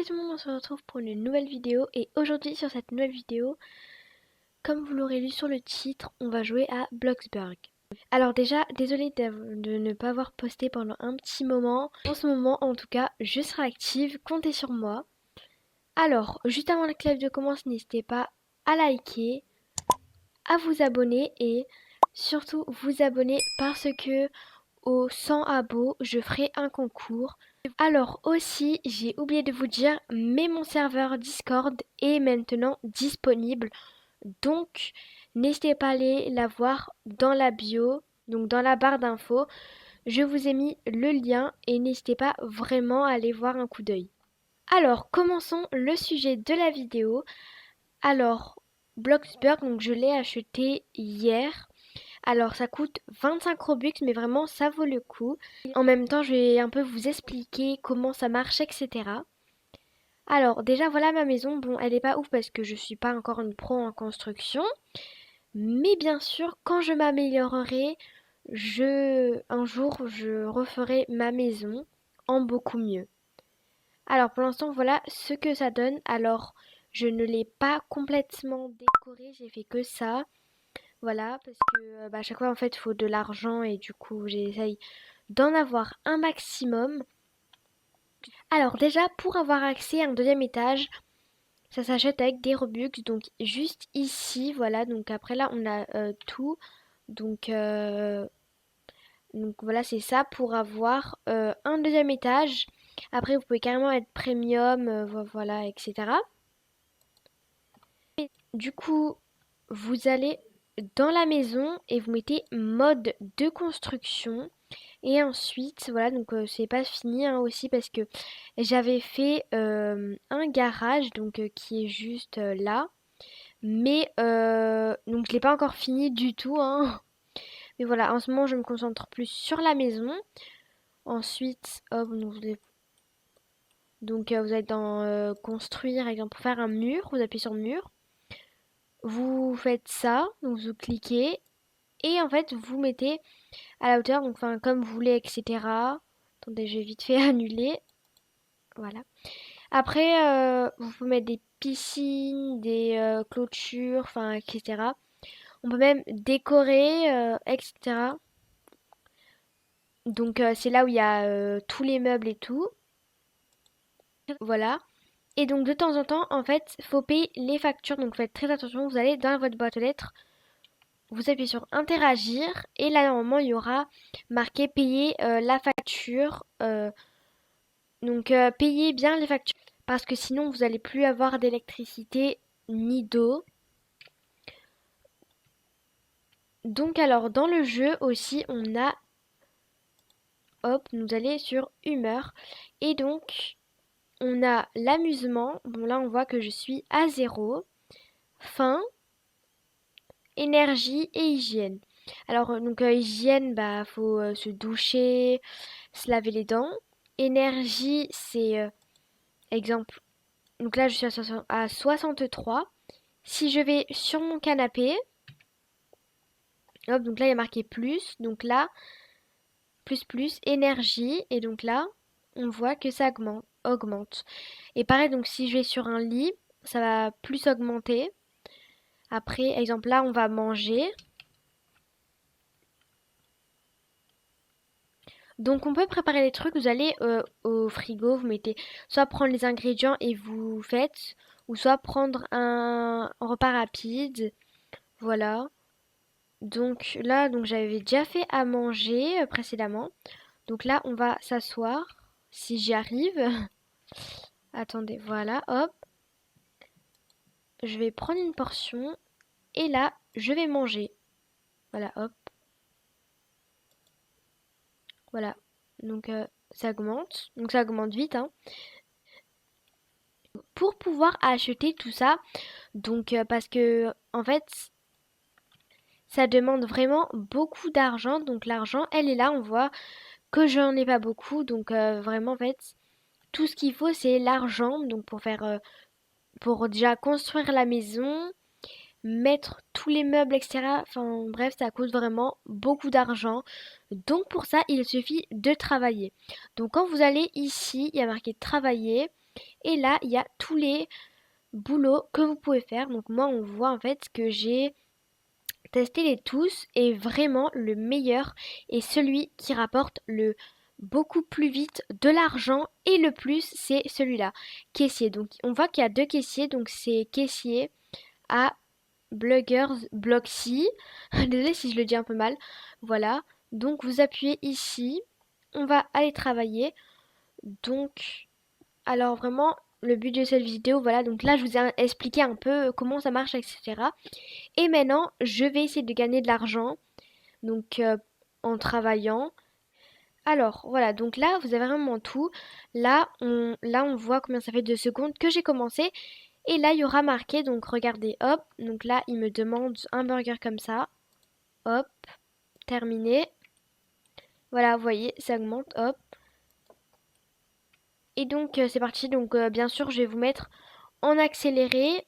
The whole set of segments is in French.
tout le monde, on se retrouve pour une nouvelle vidéo et aujourd'hui sur cette nouvelle vidéo, comme vous l'aurez lu sur le titre, on va jouer à Bloxburg. Alors déjà, désolée de ne pas avoir posté pendant un petit moment. En ce moment, en tout cas, je serai active, comptez sur moi. Alors, juste avant que la vidéo commence, n'hésitez pas à liker, à vous abonner et surtout vous abonner parce que aux 100 abos, je ferai un concours. Alors aussi, j'ai oublié de vous dire, mais mon serveur Discord est maintenant disponible. Donc, n'hésitez pas à aller la voir dans la bio, donc dans la barre d'infos. Je vous ai mis le lien et n'hésitez pas vraiment à aller voir un coup d'œil. Alors, commençons le sujet de la vidéo. Alors, Bloxburg, donc je l'ai acheté hier. Alors ça coûte 25 Robux, mais vraiment ça vaut le coup. En même temps, je vais un peu vous expliquer comment ça marche, etc. Alors déjà voilà ma maison. Bon, elle est pas ouf parce que je suis pas encore une pro en construction. Mais bien sûr, quand je m'améliorerai, un jour, je referai ma maison en beaucoup mieux. Alors pour l'instant, voilà ce que ça donne. Alors, je ne l'ai pas complètement décoré, j'ai fait que ça. Voilà, parce que à chaque fois en fait il faut de l'argent et du coup j'essaye d'en avoir un maximum. Alors déjà pour avoir accès à un deuxième étage, ça s'achète avec des Robux, donc juste ici, voilà, donc après là on a tout. Donc, euh, donc voilà c'est ça pour avoir un deuxième étage. Après vous pouvez carrément être premium, voilà, etc. Du coup, vous allez dans la maison et vous mettez mode de construction. Et ensuite, voilà, donc c'est pas fini hein, aussi parce que j'avais fait un garage donc qui est juste là. Mais donc je l'ai pas encore fini du tout hein. Mais voilà, en ce moment je me concentre plus sur la maison. Ensuite, hop, vous allez dans construire, exemple pour faire un mur, vous appuyez sur mur. Vous faites ça, donc vous cliquez et en fait vous mettez à la hauteur, donc enfin comme vous voulez, etc. Attendez, je vais vite fait annuler. Voilà. Après, vous pouvez mettre des piscines, des clôtures, enfin, etc. On peut même décorer, etc. Donc c'est là où il y a tous les meubles et tout. Voilà. Et donc de temps en temps, en fait, faut payer les factures. Donc faites très attention. Vous allez dans votre boîte aux lettres, vous appuyez sur interagir et là normalement il y aura marqué payer la facture. Donc payez bien les factures parce que sinon vous allez plus avoir d'électricité ni d'eau. Donc alors dans le jeu aussi on a, hop, nous allons sur humeur et donc on a l'amusement. Bon là on voit que je suis à 0, faim, énergie et hygiène. Alors donc hygiène, bah faut se doucher, se laver les dents. Énergie c'est exemple, donc là je suis à 63. Si je vais sur mon canapé, hop, donc là il y a marqué plus, donc là, plus, énergie, et donc là, on voit que ça augmente. Et pareil, donc si je vais sur un lit, ça va plus augmenter. Après, exemple là, on va manger. Donc on peut préparer les trucs, vous allez au frigo, vous mettez soit prendre les ingrédients et vous faites, ou soit prendre un repas rapide, voilà. Donc là, donc j'avais déjà fait à manger précédemment. Donc là, on va s'asseoir, si j'y arrive. Attendez, voilà, hop. Je vais prendre une portion et là, je vais manger. Voilà, hop. Voilà. Donc ça augmente. Donc ça augmente vite, hein. Pour pouvoir acheter tout ça, donc parce que en fait, ça demande vraiment beaucoup d'argent. Donc l'argent, elle est là, on voit que j'en ai pas beaucoup. Donc vraiment, en fait, tout ce qu'il faut, c'est l'argent. Donc pour déjà construire la maison, mettre tous les meubles, etc. Enfin bref, ça coûte vraiment beaucoup d'argent. Donc pour ça, il suffit de travailler. Donc quand vous allez ici, il y a marqué travailler. Et là, il y a tous les boulots que vous pouvez faire. Donc moi, on voit en fait que j'ai testé les tous et vraiment le meilleur est celui qui rapporte le beaucoup plus vite de l'argent et le plus, c'est celui-là, caissier. Donc on voit qu'il y a deux caissiers, donc c'est caissier à Bloggers Bloxy. Désolée si je le dis un peu mal. Voilà. Donc vous appuyez ici. On va aller travailler. Donc, alors vraiment, le but de cette vidéo, voilà. Donc là, je vous ai expliqué un peu comment ça marche, etc. Et maintenant, je vais essayer de gagner de l'argent. Donc, en travaillant. Alors, voilà. Donc là, vous avez vraiment tout. Là, on voit combien ça fait de secondes que j'ai commencé. Et là, il y aura marqué, donc regardez, hop, donc là, il me demande un burger comme ça, hop, terminé. Voilà, vous voyez, ça augmente, hop. Et donc, c'est parti, donc bien sûr, je vais vous mettre en accéléré.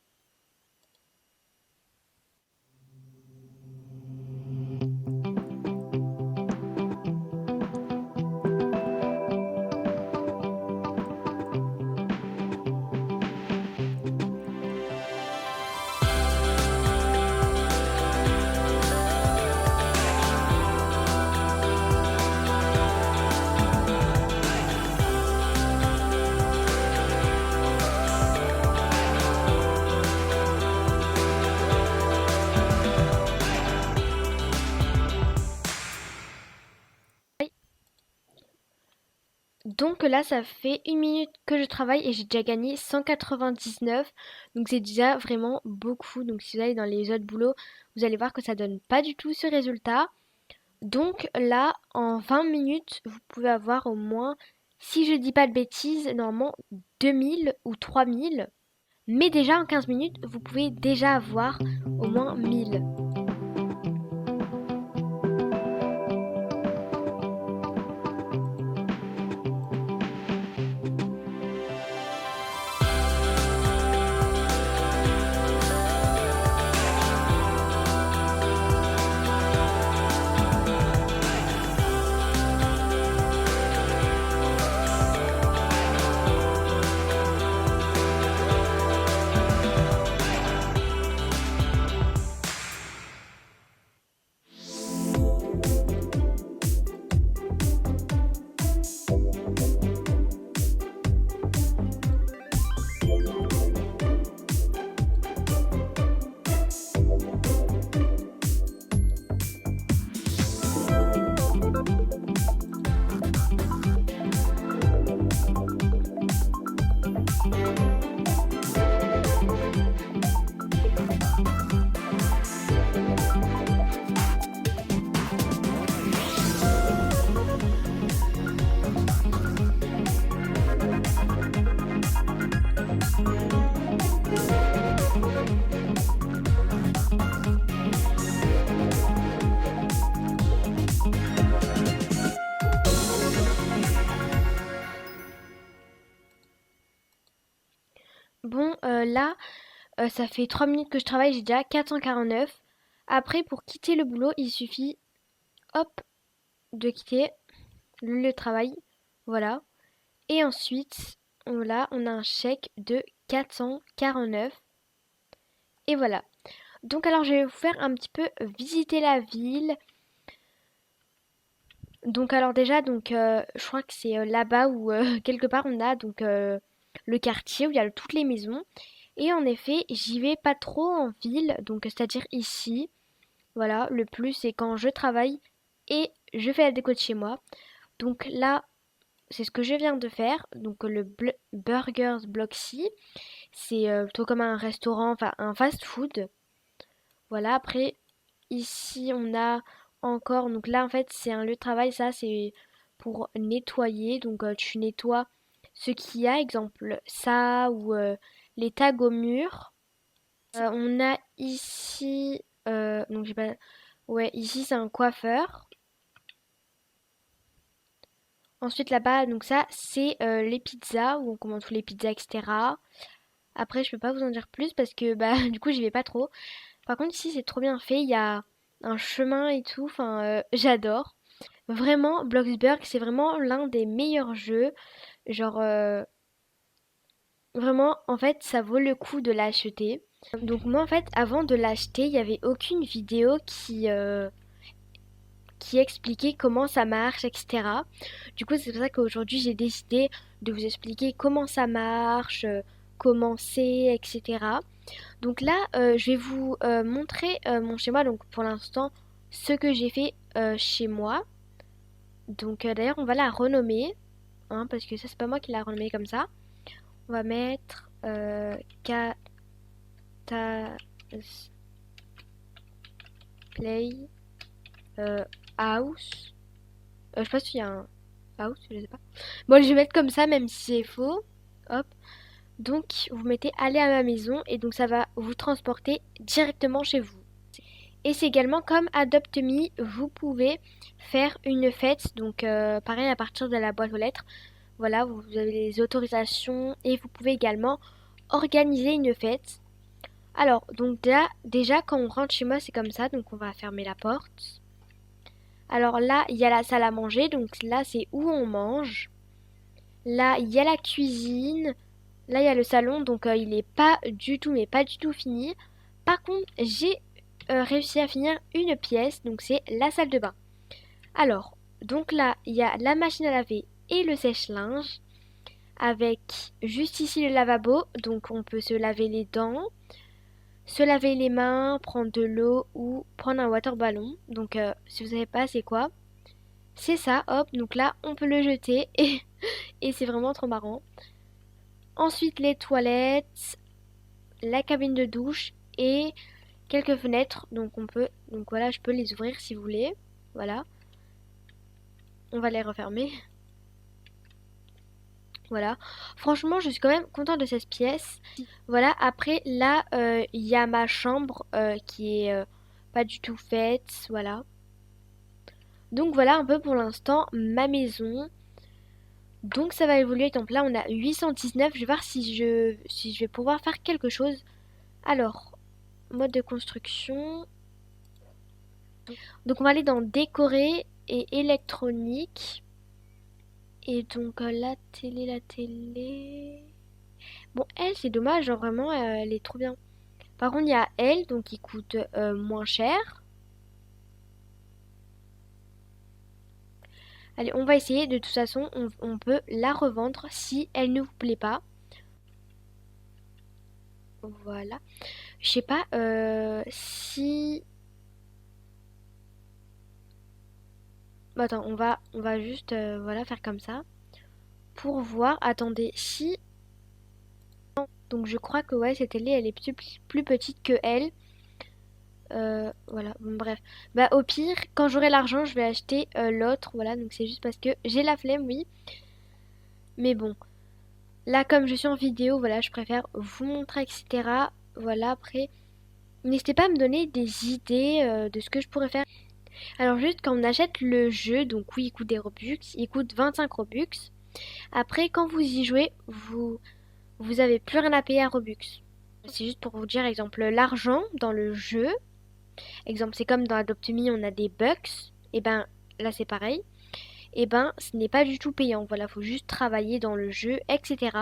Donc là, ça fait 1 minute que je travaille et j'ai déjà gagné 199. Donc c'est déjà vraiment beaucoup. Donc si vous allez dans les autres boulots, vous allez voir que ça donne pas du tout ce résultat. Donc là, en 20 minutes, vous pouvez avoir au moins, si je dis pas de bêtises, normalement 2000 ou 3000. Mais déjà en 15 minutes, vous pouvez déjà avoir au moins 1000. Bon, là, ça fait 3 minutes que je travaille, j'ai déjà 449. Après, pour quitter le boulot, il suffit, hop, de quitter le lieu de travail. Voilà. Et ensuite, là, on a un chèque de 449. Et voilà. Donc alors, je vais vous faire un petit peu visiter la ville. Donc alors déjà, donc je crois que c'est là-bas où quelque part on a donc le quartier où il y a toutes les maisons. Et en effet, j'y vais pas trop en ville, donc c'est-à-dire ici. Voilà, le plus c'est quand je travaille et je fais la déco de chez moi. Donc là, c'est ce que je viens de faire. Donc le Burgers Bloxy, c'est plutôt comme un restaurant, enfin un fast-food. Voilà, après ici on a encore, donc là en fait c'est un lieu de travail, ça c'est pour nettoyer. Donc tu nettoies ce qu'il y a, exemple ça ou les tags au mur. On a ici, donc j'ai pas, ouais, ici c'est un coiffeur. Ensuite là-bas, donc ça c'est les pizzas où on commande tous les pizzas, etc. Après je peux pas vous en dire plus parce que bah du coup j'y vais pas trop. Par contre ici c'est trop bien fait, il y a un chemin et tout, enfin j'adore. Vraiment, Bloxburg c'est vraiment l'un des meilleurs jeux. Genre Vraiment, en fait, ça vaut le coup de l'acheter. Donc moi, en fait, avant de l'acheter, il n'y avait aucune vidéo qui expliquait comment ça marche, etc. Du coup, c'est pour ça qu'aujourd'hui, j'ai décidé de vous expliquer comment ça marche, comment c'est, etc. Donc là, je vais vous montrer mon schéma. Donc pour l'instant, ce que j'ai fait chez moi. Donc d'ailleurs, on va la renommer, hein, parce que ça, c'est pas moi qui l'a renommée comme ça. On va mettre Kata Play House. Je sais pas s'il y a un house, je sais pas. Bon, je vais mettre comme ça, même si c'est faux. Hop. Donc, vous mettez aller à ma maison et donc ça va vous transporter directement chez vous. Et c'est également comme Adopt Me, vous pouvez faire une fête. Donc, pareil, à partir de la boîte aux lettres. Voilà, vous avez les autorisations et vous pouvez également organiser une fête. Alors, donc là, déjà, quand on rentre chez moi, c'est comme ça. Donc, on va fermer la porte. Alors là, il y a la salle à manger. Donc là, c'est où on mange. Là, il y a la cuisine. Là, il y a le salon. Donc, il n'est pas du tout, mais pas du tout fini. Par contre, j'ai réussi à finir une pièce. Donc, c'est la salle de bain. Alors, donc là, il y a la machine à laver et le sèche-linge. Avec juste ici le lavabo. Donc, on peut se laver les dents, se laver les mains, prendre de l'eau ou prendre un water ballon. Donc, si vous savez pas c'est quoi, c'est ça, hop. Donc là, on peut le jeter et c'est vraiment trop marrant. Ensuite, les toilettes, la cabine de douche et quelques fenêtres. Donc voilà, je peux les ouvrir si vous voulez. Voilà, on va les refermer. Voilà. Franchement, je suis quand même contente de cette pièce. Voilà. Après, là, il y a ma chambre qui est pas du tout faite. Voilà. Donc voilà un peu pour l'instant ma maison. Donc ça va évoluer. Donc là, on a 819. Je vais voir si je vais pouvoir faire quelque chose. Alors, mode de construction. Donc on va aller dans décorer et électronique. Et donc la télé. Bon, elle, c'est dommage, genre vraiment, elle est trop bien. Par contre, il y a elle, donc qui coûte moins cher. Allez, on va essayer. De toute façon, on peut la revendre si elle ne vous plaît pas. Voilà. Je sais pas si... Bah, attends, on va juste voilà, faire comme ça. Pour voir, attendez, si... Donc je crois que ouais, cette télé, elle est plus petite que elle. Voilà, bon bref. Bah au pire, quand j'aurai l'argent, je vais acheter l'autre. Voilà, donc c'est juste parce que j'ai la flemme, oui. Mais bon, là comme je suis en vidéo, voilà, je préfère vous montrer, etc. Voilà, après, n'hésitez pas à me donner des idées de ce que je pourrais faire. Alors juste quand on achète le jeu, donc oui, il coûte des Robux, il coûte 25 Robux. Après, quand vous y jouez, vous avez plus rien à payer à Robux. C'est juste pour vous dire, exemple, l'argent dans le jeu. Exemple, c'est comme dans Adopt Me, on a des bucks. Et ben là, c'est pareil. Et ben, ce n'est pas du tout payant. Voilà, faut juste travailler dans le jeu, etc.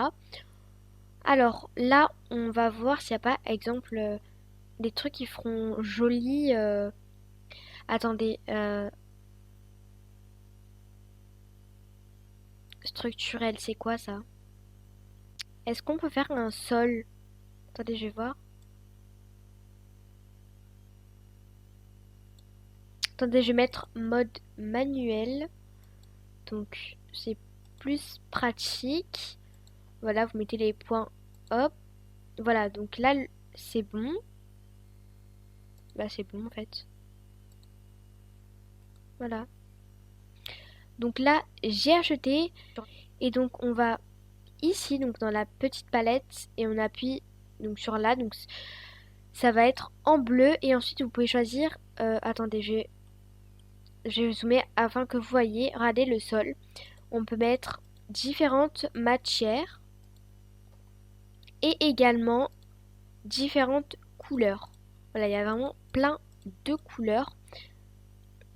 Alors là, on va voir s'il n'y a pas, exemple, des trucs qui feront joli. Attendez, structurel, c'est quoi ça? Est-ce qu'on peut faire un sol? Attendez, je vais voir. Attendez, je vais mettre mode manuel. Donc, c'est plus pratique. Voilà, vous mettez les points. Hop. Voilà, donc là, c'est bon. Bah, c'est bon en fait. Voilà. Donc là, j'ai acheté. Et donc, on va ici, donc dans la petite palette. Et on appuie donc sur là. Donc, ça va être en bleu. Et ensuite, vous pouvez choisir. Attendez, je vais zoomer afin que vous voyez. Regardez le sol. On peut mettre différentes matières. Et également différentes couleurs. Voilà, il y a vraiment plein de couleurs.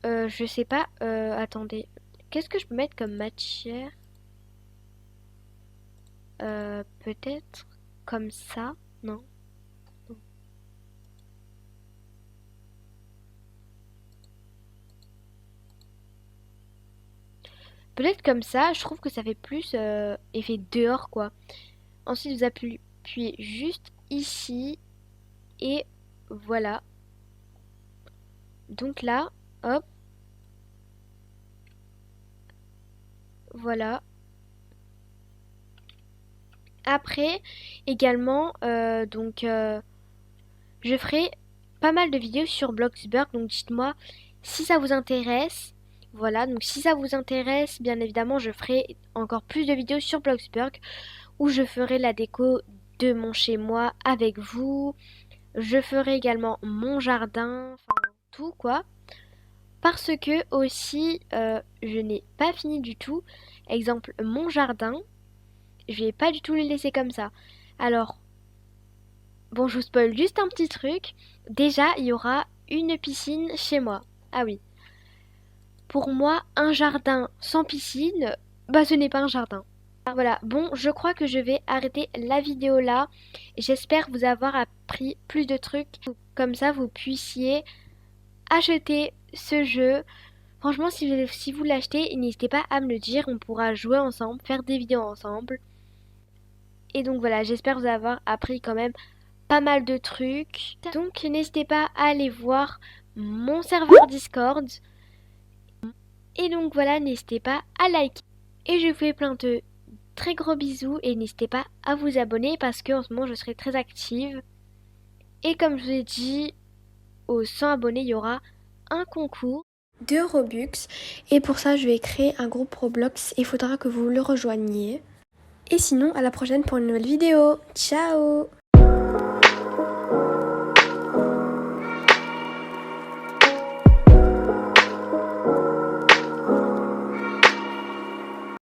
Je sais pas, attendez. Qu'est-ce que je peux mettre comme matière? Peut-être. comme ça. Non. Peut-être comme ça, je trouve que ça fait plus effet dehors quoi. Ensuite vous appuyez juste ici et voilà. Donc là, hop, voilà. Après, également, je ferai pas mal de vidéos sur Bloxburg, donc dites-moi si ça vous intéresse. Voilà, donc si ça vous intéresse, bien évidemment, je ferai encore plus de vidéos sur Bloxburg où je ferai la déco de mon chez moi avec vous. Je ferai également mon jardin, enfin tout quoi. Parce que aussi, je n'ai pas fini du tout. Exemple, mon jardin, je vais pas du tout le laisser comme ça. Alors, bon, je vous spoil juste un petit truc. Déjà, il y aura une piscine chez moi. Ah oui. Pour moi, un jardin sans piscine, bah ce n'est pas un jardin. Voilà, bon, je crois que je vais arrêter la vidéo là. J'espère vous avoir appris plus de trucs. Comme ça, vous puissiez acheter ce jeu. Franchement, si vous l'achetez, n'hésitez pas à me le dire. On pourra jouer ensemble, faire des vidéos ensemble. Et donc voilà, j'espère vous avoir appris quand même pas mal de trucs. Donc n'hésitez pas à aller voir mon serveur Discord. Et donc voilà, n'hésitez pas à liker. Et je vous fais plein de très gros bisous et n'hésitez pas à vous abonner parce qu'en ce moment je serai très active. Et comme je vous ai dit, aux 100 abonnés, il y aura un concours de Robux. Et pour ça, je vais créer un groupe Roblox et il faudra que vous le rejoigniez. Et sinon, à la prochaine pour une nouvelle vidéo. Ciao!